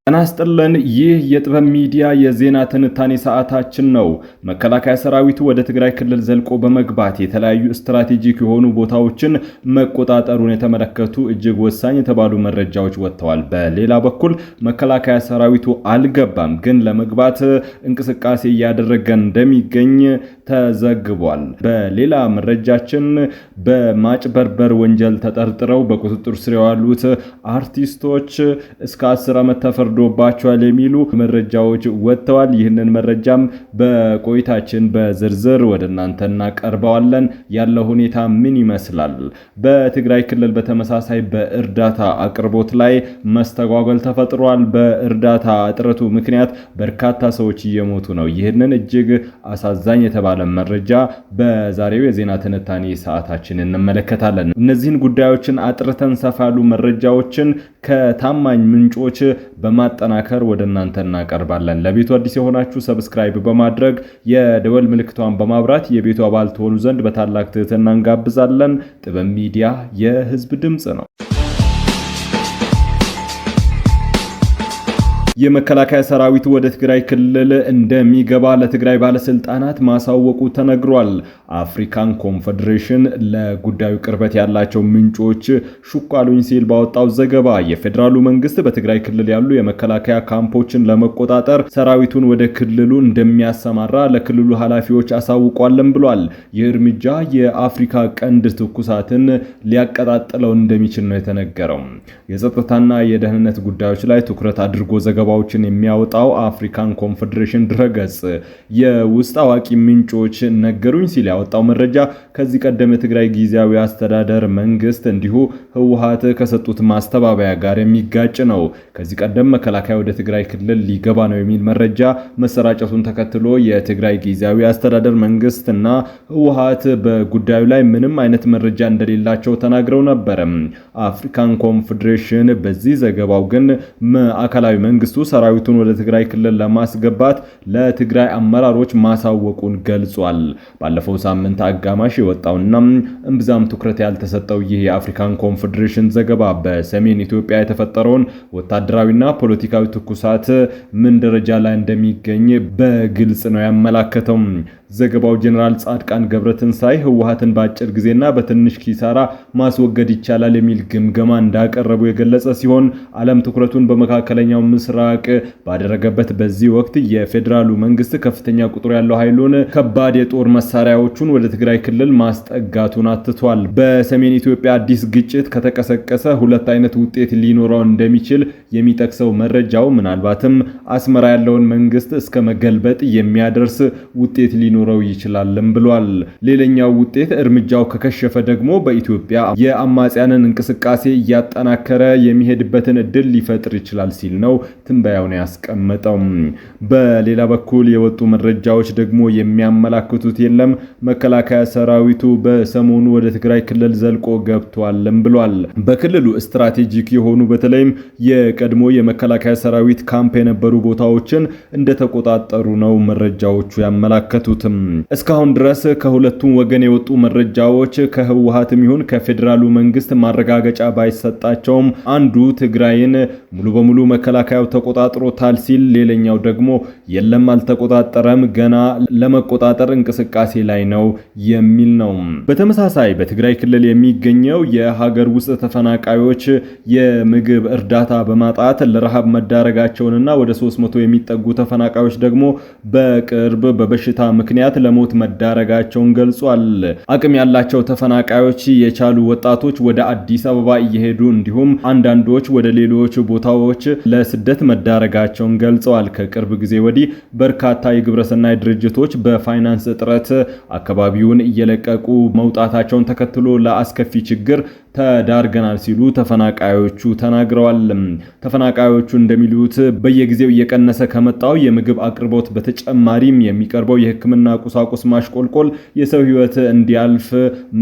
አናስጥለን ይህ የጥበብ ሚዲያ የዜና ትንታኔ ሰዓታችን ነው። መከላከያ ሰራዊቱ ወደ ትግራይ ክልል ዘልቆ በመግባት የተለያዩ ስትራቴጂክ የሆኑ ቦታዎችን መቆጣጠሩን የተመለከቱ እጅግ ወሳኝ የተባሉ መረጃዎች ወጥተዋል። በሌላ በኩል መከላከያ ሰራዊቱ አልገባም፣ ግን ለመግባት እንቅስቃሴ እያደረገ እንደሚገኝ ተዘግቧል። በሌላ መረጃችን በማጭበርበር ወንጀል ተጠርጥረው በቁጥጥር ስር የዋሉት አርቲስቶች እስከ 10 ዓመት ተፈርዶባቸዋል የሚሉ መረጃዎች ወጥተዋል። ይህንን መረጃም በቆይታችን በዝርዝር ወደ እናንተ እናቀርበዋለን። ያለው ሁኔታ ምን ይመስላል? በትግራይ ክልል በተመሳሳይ በእርዳታ አቅርቦት ላይ መስተጓጎል ተፈጥሯል። በእርዳታ እጥረቱ ምክንያት በርካታ ሰዎች እየሞቱ ነው። ይህንን እጅግ አሳዛኝ የተባለ መረጃ በዛሬው የዜና ትንታኔ ሰዓታችን እንመለከታለን። እነዚህን ጉዳዮችን አጥርተን ሰፋ ያሉ መረጃዎችን ከታማኝ ምንጮች በማጠናከር ወደ እናንተ እናቀርባለን። ለቤቱ አዲስ የሆናችሁ ሰብስክራይብ በማድረግ የደወል ምልክቷን በማብራት የቤቱ አባል ትሆኑ ዘንድ በታላቅ ትህትና እንጋብዛለን። ጥበብ ሚዲያ የህዝብ ድምጽ ነው። የመከላከያ ሰራዊቱ ወደ ትግራይ ክልል እንደሚገባ ለትግራይ ባለስልጣናት ማሳወቁ ተነግሯል። አፍሪካን ኮንፌዴሬሽን ለጉዳዩ ቅርበት ያላቸው ምንጮች ሹካሉኝ ሲል ባወጣው ዘገባ የፌዴራሉ መንግስት በትግራይ ክልል ያሉ የመከላከያ ካምፖችን ለመቆጣጠር ሰራዊቱን ወደ ክልሉ እንደሚያሰማራ ለክልሉ ኃላፊዎች አሳውቋልም ብሏል። ይህ እርምጃ የአፍሪካ ቀንድ ትኩሳትን ሊያቀጣጥለው እንደሚችል ነው የተነገረው። የጸጥታና የደህንነት ጉዳዮች ላይ ትኩረት አድርጎ ዘገባዎችን የሚያወጣው አፍሪካን ኮንፌዴሬሽን ድረገጽ የውስጥ አዋቂ ምንጮች ነገሩኝ ሲል ያወጣው መረጃ ከዚህ ቀደም የትግራይ ጊዜያዊ አስተዳደር መንግስት እንዲሁ ህወሓት ከሰጡት ማስተባበያ ጋር የሚጋጭ ነው። ከዚህ ቀደም መከላከያ ወደ ትግራይ ክልል ሊገባ ነው የሚል መረጃ መሰራጨቱን ተከትሎ የትግራይ ጊዜያዊ አስተዳደር መንግስትና ህወሓት በጉዳዩ ላይ ምንም አይነት መረጃ እንደሌላቸው ተናግረው ነበር። አፍሪካን ኮንፌዴሬሽን በዚህ ዘገባው ግን ማዕከላዊ መንግስቱ ሰራዊቱን ወደ ትግራይ ክልል ለማስገባት ለትግራይ አመራሮች ማሳወቁን ገልጿል። ባለፈው ሳምንት አጋማሽ የወጣውና እምብዛም ትኩረት ያልተሰጠው ይህ የአፍሪካን ኮንፌዴሬሽን ዘገባ በሰሜን ኢትዮጵያ የተፈጠረውን ወታደራዊና ፖለቲካዊ ትኩሳት ምን ደረጃ ላይ እንደሚገኝ በግልጽ ነው ያመላከተው። ዘገባው ጀነራል ጻድቃን ገብረትንሳይ ህወሓትን በአጭር ጊዜና በትንሽ ኪሳራ ማስወገድ ይቻላል የሚል ግምገማ እንዳቀረቡ የገለጸ ሲሆን ዓለም ትኩረቱን በመካከለኛው ምስራቅ ባደረገበት በዚህ ወቅት የፌዴራሉ መንግስት ከፍተኛ ቁጥር ያለው ኃይሉን ከባድ የጦር መሳሪያዎቹን ወደ ትግራይ ክልል ማስጠጋቱን አትቷል። በሰሜን ኢትዮጵያ አዲስ ግጭት ከተቀሰቀሰ ሁለት አይነት ውጤት ሊኖረው እንደሚችል የሚጠቅሰው መረጃው ምናልባትም አስመራ ያለውን መንግስት እስከ መገልበጥ የሚያደርስ ውጤት ሊኖረው ይችላልም ብሏል። ሌላኛው ውጤት እርምጃው ከከሸፈ ደግሞ በኢትዮጵያ የአማጽያንን እንቅስቃሴ እያጠናከረ የሚሄድበትን እድል ሊፈጥር ይችላል ሲል ነው ትንበያውን ያስቀመጠው። በሌላ በኩል የወጡ መረጃዎች ደግሞ የሚያመላክቱት የለም መከላከያ ሰራዊቱ በሰሞኑ ወደ ትግራይ ክልል ዘልቆ ገብቷልም ብሏል። በክልሉ ስትራቴጂክ የሆኑ በተለይም የቀድሞ የመከላከያ ሰራዊት ካምፕ የነበሩ ቦታዎችን እንደተቆጣጠሩ ነው መረጃዎቹ ያመላከቱት። እስካሁን ድረስ ከሁለቱም ወገን የወጡ መረጃዎች ከህወሓትም ይሁን ከፌዴራሉ መንግስት ማረጋገጫ ባይሰጣቸውም አንዱ ትግራይን ሙሉ በሙሉ መከላከያው ተቆጣጥሮታል ሲል፣ ሌላኛው ደግሞ የለም አልተቆጣጠረም ገና ለመቆጣጠር እንቅስቃሴ ላይ ነው የሚል ነው። በተመሳሳይ በትግራይ ክልል የሚገኘው የሀገር ውስጥ ተፈናቃዮች የምግብ እርዳታ በማጣት ለረሃብ መዳረጋቸውንና ወደ 300 የሚጠጉ ተፈናቃዮች ደግሞ በቅርብ በበሽታ ምክንያት ለሞት መዳረጋቸውን ገልጿል። አቅም ያላቸው ተፈናቃዮች የቻሉ ወጣቶች ወደ አዲስ አበባ እየሄዱ እንዲሁም አንዳንዶች ወደ ሌሎች ቦታዎች ለስደት መዳረጋቸውን ገልጸዋል። ከቅርብ ጊዜ ወዲህ በርካታ የግብረሰናይ ድርጅቶች በፋይናንስ እጥረት አካባቢውን እየለቀቁ መውጣታቸውን ተከትሎ ለአስከፊ ችግር ተዳርገናል ሲሉ ተፈናቃዮቹ ተናግረዋል። ተፈናቃዮቹ እንደሚሉት በየጊዜው እየቀነሰ ከመጣው የምግብ አቅርቦት በተጨማሪም የሚቀርበው የሕክምና ቁሳቁስ ማሽቆልቆል የሰው ሕይወት እንዲያልፍ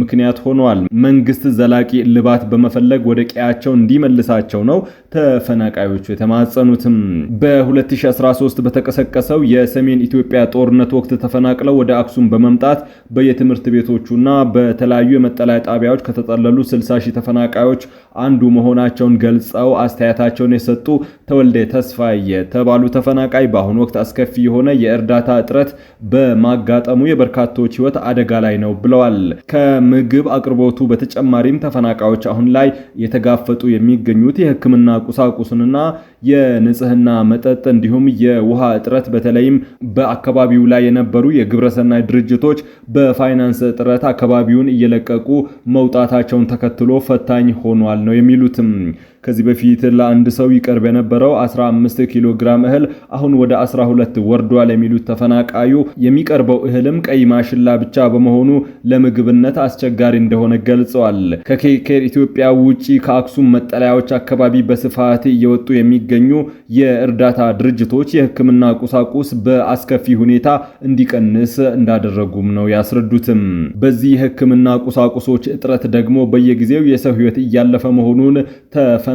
ምክንያት ሆኗል። መንግስት ዘላቂ እልባት በመፈለግ ወደ ቀያቸው እንዲመልሳቸው ነው ተፈናቃዮቹ የተማጸኑትም። በ2013 በተቀሰቀሰው የሰሜን ኢትዮጵያ ጦርነት ወቅት ተፈናቅለው ወደ አክሱም በመምጣት በየትምህርት ቤቶቹና በተለያዩ የመጠለያ ጣቢያዎች ከተጠለሉ 60 ሺህ ተፈናቃዮች አንዱ መሆናቸውን ገልጸው አስተያየታቸውን የሰጡ ተወልደ ተስፋዬ የተባሉ ተፈናቃይ በአሁኑ ወቅት አስከፊ የሆነ የእርዳታ እጥረት በማጋጠሙ የበርካቶች ሕይወት አደጋ ላይ ነው ብለዋል። ከምግብ አቅርቦቱ በተጨማሪም ተፈናቃዮች አሁን ላይ የተጋፈጡ የሚገኙት የሕክምና ቁሳቁስንና የንጽህና መጠጥ እንዲሁም የውሃ እጥረት በተለይም በአካባቢው ላይ የነበሩ የግብረሰናይ ድርጅቶች በፋይናንስ እጥረት አካባቢውን እየለቀቁ መውጣታቸውን ተከትሎ ፈታኝ ሆኗል ነው የሚሉትም። ከዚህ በፊት ለአንድ ሰው ይቀርብ የነበረው 15 ኪሎ ግራም እህል አሁን ወደ 12 ወርዷል የሚሉት ተፈናቃዩ የሚቀርበው እህልም ቀይ ማሽላ ብቻ በመሆኑ ለምግብነት አስቸጋሪ እንደሆነ ገልጸዋል። ከኬር ኢትዮጵያ ውጪ ከአክሱም መጠለያዎች አካባቢ በስፋት እየወጡ የሚገኙ የእርዳታ ድርጅቶች የሕክምና ቁሳቁስ በአስከፊ ሁኔታ እንዲቀንስ እንዳደረጉም ነው ያስረዱትም። በዚህ የሕክምና ቁሳቁሶች እጥረት ደግሞ በየጊዜው የሰው ሕይወት እያለፈ መሆኑን ተፈናቃዮችና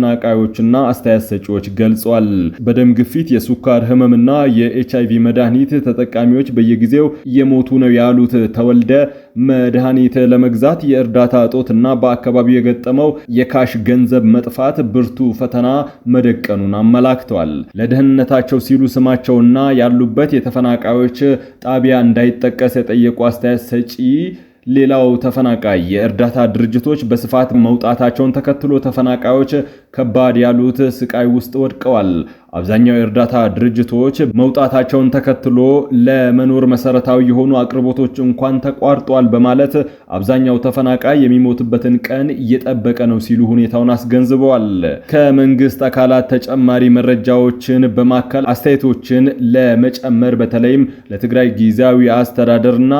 አስተያየት ሰጪዎች ገልጸዋል። በደም ግፊት፣ የሱካር ህመምና የኤችአይቪ መድኃኒት ተጠቃሚዎች በየጊዜው እየሞቱ ነው ያሉት ተወልደ መድኃኒት ለመግዛት የእርዳታ እጦትና በአካባቢው የገጠመው የካሽ ገንዘብ መጥፋት ብርቱ ፈተና መደቀኑን አመላክተዋል። ለደህንነታቸው ሲሉ ስማቸውና ያሉበት የተፈናቃዮች ጣቢያ እንዳይጠቀስ የጠየቁ አስተያየት ሰጪ ሌላው ተፈናቃይ የእርዳታ ድርጅቶች በስፋት መውጣታቸውን ተከትሎ ተፈናቃዮች ከባድ ያሉት ስቃይ ውስጥ ወድቀዋል። አብዛኛው የእርዳታ ድርጅቶች መውጣታቸውን ተከትሎ ለመኖር መሰረታዊ የሆኑ አቅርቦቶች እንኳን ተቋርጧል በማለት አብዛኛው ተፈናቃይ የሚሞትበትን ቀን እየጠበቀ ነው ሲሉ ሁኔታውን አስገንዝበዋል። ከመንግስት አካላት ተጨማሪ መረጃዎችን በማከል አስተያየቶችን ለመጨመር በተለይም ለትግራይ ጊዜያዊ አስተዳደርና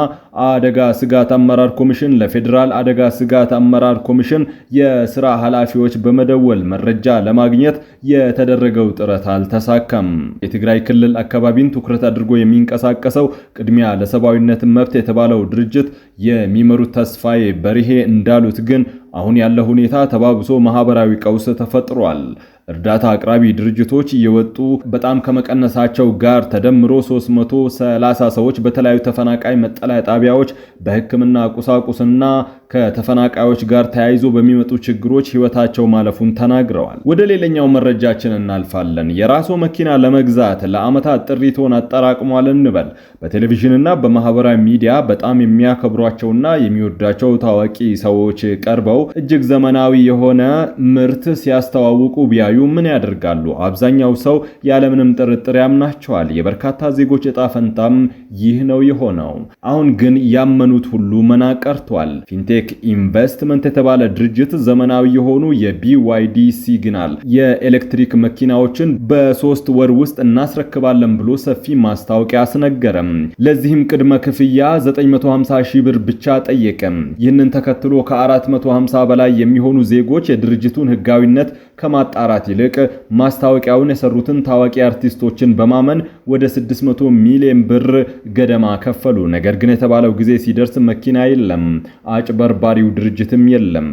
አደጋ ስጋት አመራር ኮሚሽን፣ ለፌዴራል አደጋ ስጋት አመራር ኮሚሽን የስራ ኃላፊዎች በመደወል መረጃ ለማግኘት የተደረገው ጥረት አልተሳካም። የትግራይ ክልል አካባቢን ትኩረት አድርጎ የሚንቀሳቀሰው ቅድሚያ ለሰብአዊነት መብት የተባለው ድርጅት የሚመሩት ተስፋዬ በርሄ እንዳሉት ግን አሁን ያለው ሁኔታ ተባብሶ ማህበራዊ ቀውስ ተፈጥሯል። እርዳታ አቅራቢ ድርጅቶች እየወጡ በጣም ከመቀነሳቸው ጋር ተደምሮ 330 ሰዎች በተለያዩ ተፈናቃይ መጠለያ ጣቢያዎች በሕክምና ቁሳቁስና ከተፈናቃዮች ጋር ተያይዞ በሚመጡ ችግሮች ህይወታቸው ማለፉን ተናግረዋል። ወደ ሌላኛው መረጃችን እናልፋለን። የራስዎ መኪና ለመግዛት ለዓመታት ጥሪቶን አጠራቅሟል እንበል። በቴሌቪዥንና በማህበራዊ ሚዲያ በጣም የሚያከብሯቸውና የሚወዳቸው ታዋቂ ሰዎች ቀርበው እጅግ ዘመናዊ የሆነ ምርት ሲያስተዋውቁ ቢያዩ ምን ያደርጋሉ? አብዛኛው ሰው ያለምንም ጥርጥር ያምናቸዋል። የበርካታ ዜጎች ዕጣ ፈንታም ይህ ነው የሆነው። አሁን ግን ያመኑት ሁሉ መና ቀርቷል። ፊንቴክ ኢንቨስትመንት የተባለ ድርጅት ዘመናዊ የሆኑ የቢዋይዲ ሲግናል የኤሌክትሪክ መኪናዎችን በ3 ወር ውስጥ እናስረክባለን ብሎ ሰፊ ማስታወቂያ አስነገረም። ለዚህም ቅድመ ክፍያ 950 ሺህ ብር ብቻ ጠየቀ። ይህንን ተከትሎ ከ450 በላይ የሚሆኑ ዜጎች የድርጅቱን ህጋዊነት ከማጣራት ይልቅ ማስታወቂያውን የሰሩትን ታዋቂ አርቲስቶችን በማመን ወደ 600 ሚሊዮን ብር ገደማ ከፈሉ። ነገር ግን የተባለው ጊዜ ሲደርስ መኪና የለም፣ አጭበርባሪው ድርጅትም የለም።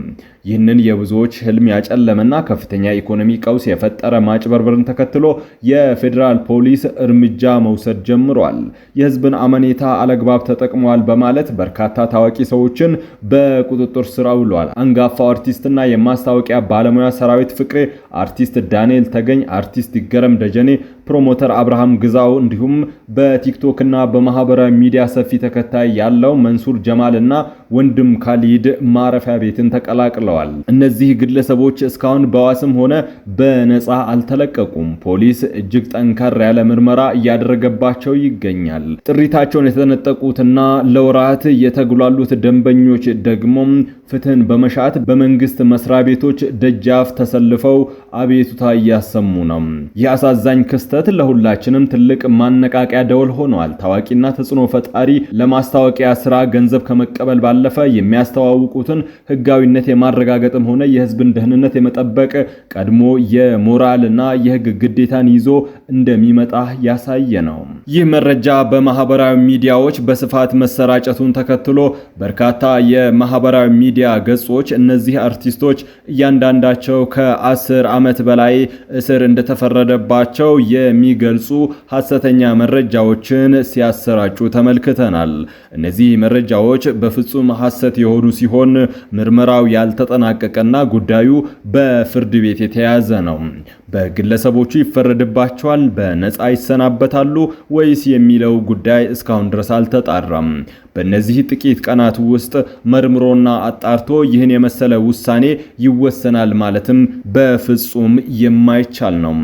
ይህንን የብዙዎች ህልም ያጨለመና ከፍተኛ ኢኮኖሚ ቀውስ የፈጠረ ማጭበርበርን ተከትሎ የፌዴራል ፖሊስ እርምጃ መውሰድ ጀምሯል። የህዝብን አመኔታ አለግባብ ተጠቅመዋል በማለት በርካታ ታዋቂ ሰዎችን በቁጥጥር ስር አውሏል። አንጋፋው አርቲስትና የማስታወቂያ ባለሙያ ሰራዊት ፍቅሬ፣ አርቲስት ዳንኤል ተገኝ፣ አርቲስት ይገረም ደጀኔ፣ ፕሮሞተር አብርሃም ግዛው እንዲሁም በቲክቶክ እና በማህበራዊ ሚዲያ ሰፊ ተከታይ ያለው መንሱር ጀማል እና ወንድም ካሊድ ማረፊያ ቤትን ተቀላቅለዋል። እነዚህ ግለሰቦች እስካሁን በዋስም ሆነ በነፃ አልተለቀቁም። ፖሊስ እጅግ ጠንካራ ያለ ምርመራ እያደረገባቸው ይገኛል። ጥሪታቸውን የተነጠቁትና ለወራት የተጉላሉት ደንበኞች ደግሞ ፍትህን በመሻት በመንግስት መስሪያ ቤቶች ደጃፍ ተሰልፈው አቤቱታ እያሰሙ ነው። ይህ አሳዛኝ ክስተት ለሁላችንም ትልቅ ማነቃቂያ ደወል ሆኗል። ታዋቂና ተጽዕኖ ፈጣሪ ለማስታወቂያ ስራ ገንዘብ ከመቀበል ባለፈ የሚያስተዋውቁትን ህጋዊነት የማረጋገጥም ሆነ የህዝብን ደህንነት የመጠበቅ ቀድሞ የሞራልና የህግ ግዴታን ይዞ እንደሚመጣ ያሳየ ነው። ይህ መረጃ በማህበራዊ ሚዲያዎች በስፋት መሰራጨቱን ተከትሎ በርካታ የማህበራዊ ሚዲያ ሚዲያ ገጾች እነዚህ አርቲስቶች እያንዳንዳቸው ከ10 ዓመት በላይ እስር እንደተፈረደባቸው የሚገልጹ ሐሰተኛ መረጃዎችን ሲያሰራጩ ተመልክተናል። እነዚህ መረጃዎች በፍጹም ሐሰት የሆኑ ሲሆን ምርመራው ያልተጠናቀቀና ጉዳዩ በፍርድ ቤት የተያዘ ነው። በግለሰቦቹ ይፈረድባቸዋል፣ በነፃ ይሰናበታሉ ወይስ የሚለው ጉዳይ እስካሁን ድረስ አልተጣራም። በእነዚህ ጥቂት ቀናት ውስጥ መርምሮና አጣርቶ ይህን የመሰለ ውሳኔ ይወሰናል ማለትም በፍጹም የማይቻል ነው።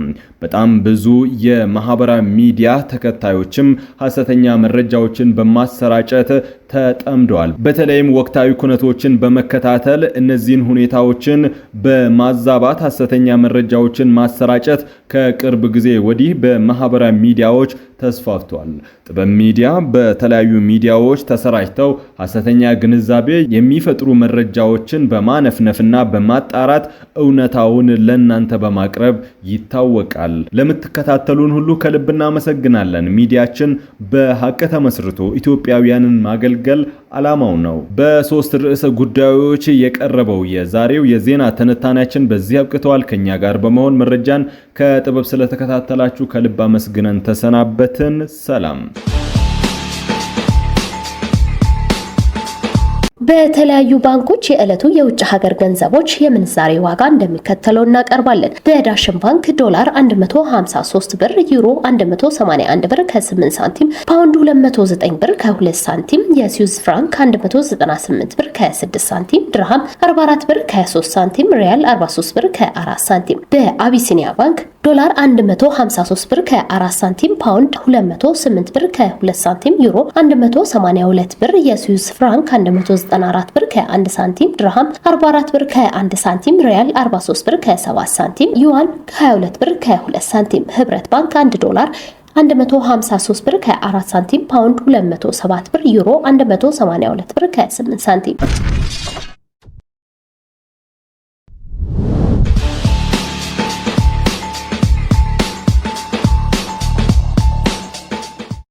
በጣም ብዙ የማህበራዊ ሚዲያ ተከታዮችም ሐሰተኛ መረጃዎችን በማሰራጨት ተጠምደዋል። በተለይም ወቅታዊ ኩነቶችን በመከታተል እነዚህን ሁኔታዎችን በማዛባት ሐሰተኛ መረጃዎችን ማሰራጨት ከቅርብ ጊዜ ወዲህ በማህበራዊ ሚዲያዎች ተስፋፍቷል። ጥበብ ሚዲያ በተለያዩ ሚዲያዎች ተሰራጭተው ሐሰተኛ ግንዛቤ የሚፈጥሩ መረጃዎችን በማነፍነፍና በማጣራት እውነታውን ለእናንተ በማቅረብ ይታወቃል። ለምትከታተሉን ሁሉ ከልብ እናመሰግናለን። ሚዲያችን በሐቅ ተመስርቶ ኢትዮጵያውያንን ማገልገል ዓላማው ነው። በሶስት ርዕሰ ጉዳዮች የቀረበው የዛሬው የዜና ትንታኔያችን በዚህ አብቅተዋል። ከኛ ጋር በመሆን መረጃን ከጥበብ ስለተከታተላችሁ ከልብ አመስግነን ተሰናበትን። ሰላም። በተለያዩ ባንኮች የዕለቱ የውጭ ሀገር ገንዘቦች የምንዛሬ ዋጋ እንደሚከተለው እናቀርባለን። በዳሽን ባንክ ዶላር 153 ብር፣ ዩሮ 181 ብር ከ8 ሳንቲም፣ ፓውንድ 209 ብር ከ2 ሳንቲም፣ የስዊዝ ፍራንክ 198 ብር ከ6 ሳንቲም፣ ድርሃም 44 ብር ከ3 ሳንቲም፣ ሪያል 43 ብር ከ4 ሳንቲም። በአቢሲኒያ ባንክ ዶላር 153 ብር ከ4 ሳንቲም፣ ፓውንድ 208 ብር ከ2 ሳንቲም፣ ዩሮ 182 ብር፣ የስዊዝ ፍራንክ 194 ብር ከ1 ሳንቲም፣ ድርሃም 44 ብር ከ1 ሳንቲም፣ ሪያል 43 ብር ከ7 ሳንቲም፣ ዩዋን 22 ብር ከ2 ሳንቲም። ህብረት ባንክ 1 ዶላር 153 ብር ከ4 ሳንቲም፣ ፓውንድ 207 ብር፣ ዩሮ 182 ብር ከ8 ሳንቲም።